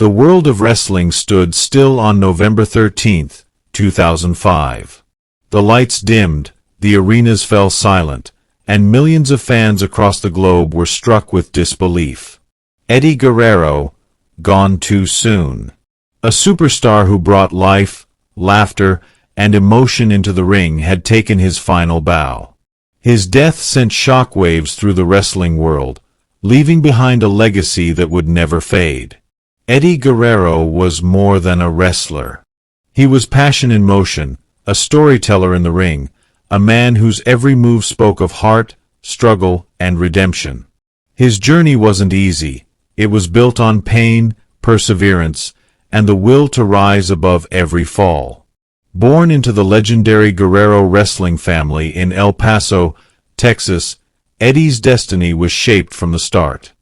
The world of wrestling stood still on November 13, 2005. The lights dimmed, the arenas fell silent, and millions of fans across the globe were struck with disbelief. Eddie Guerrero, gone too soon. A superstar who brought life, laughter, and emotion into the ring had taken his final bow. His death sent shockwaves through the wrestling world, leaving behind a legacy that would never fade. Eddie Guerrero was more than a wrestler. He was passion in motion, a storyteller in the ring, a man whose every move spoke of heart, struggle, and redemption. His journey wasn't easy. It was built on pain, perseverance, and the will to rise above every fall. Born into the legendary Guerrero wrestling family in El Paso, Texas, Eddie's destiny was shaped from the start.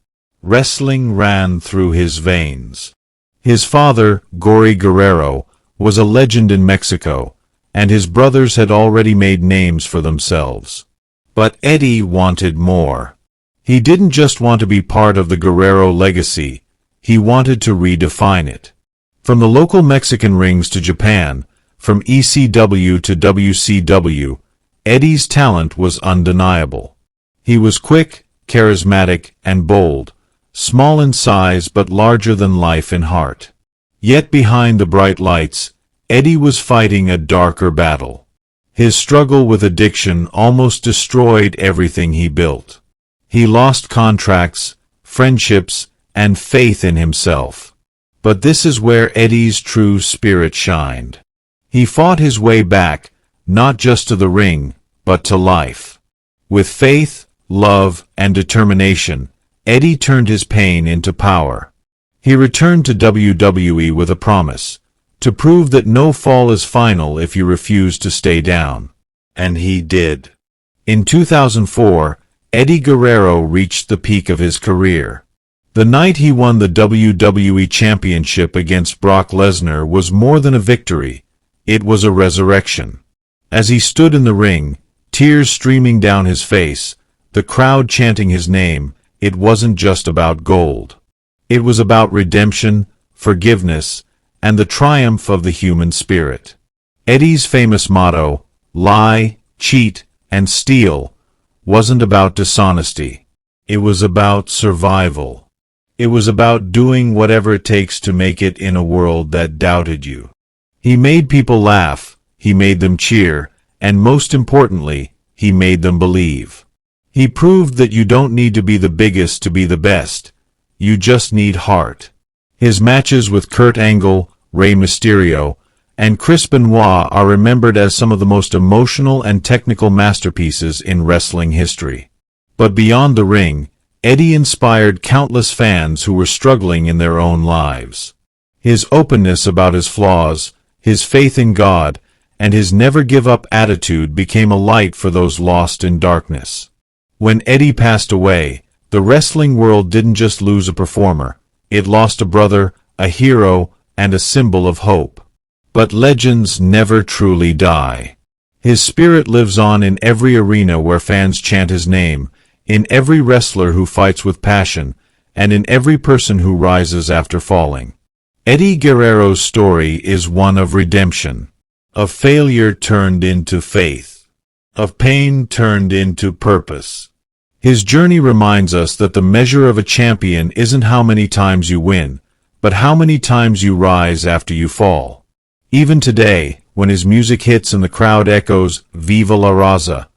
Wrestling ran through his veins. His father, Guerrero, was a legend in Mexico, and his brothers had already made names for themselves. But Eddie wanted more. He didn't just want to be part of the Guerrero legacy, he wanted to redefine it. From the local Mexican rings to Japan, from ECW to WCW, Eddie's talent was undeniable. He was quick, charismatic, and bold, small in size but larger than life in heart. Yet behind the bright lights, Eddie was fighting a darker battle. His struggle with addiction almost destroyed everything he built. He lost contracts, friendships, and faith in himself. But this is where Eddie's true spirit shined. He fought his way back, not just to the ring, but to life. With faith, love, and determination, Eddie turned his pain into power. He returned to WWE with a promise, to prove that no fall is final if you refuse to stay down. And he did. In 2004, Eddie Guerrero reached the peak of his career. The night he won the WWE Championship against Brock Lesnar was more than a victory, it was a resurrection. As he stood in the ring, tears streaming down his face, the crowd chanting his name, it wasn't just about gold. It was about redemption, forgiveness, and the triumph of the human spirit. Eddie's famous motto, lie, cheat, and steal, wasn't about dishonesty. It was about survival. It was about doing whatever it takes to make it in a world that doubted you. He made people laugh, he made them cheer, and most importantly, he made them believe. He proved that you don't need to be the biggest to be the best. You just need heart. His matches with Kurt Angle, Rey Mysterio, and Chris Benoit are remembered as some of the most emotional and technical masterpieces in wrestling history. But beyond the ring, Eddie inspired countless fans who were struggling in their own lives. His openness about his flaws, his faith in God, and his never-give-up attitude became a light for those lost in darkness. When Eddie passed away, the wrestling world didn't just lose a performer, it lost a brother, a hero, and a symbol of hope. But legends never truly die. His spirit lives on in every arena where fans chant his name, in every wrestler who fights with passion, and in every person who rises after falling. Eddie Guerrero's story is one of redemption, of failure turned into faith, of pain turned into purpose. His journey reminds us that the measure of a champion isn't how many times you win, but how many times you rise after you fall. Even today, when his music hits and the crowd echoes, Viva la Raza,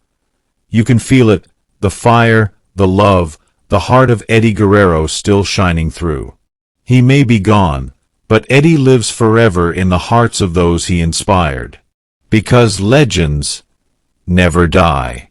you can feel it, the fire, the love, the heart of Eddie Guerrero still shining through. He may be gone, but Eddie lives forever in the hearts of those he inspired. Because legends never die.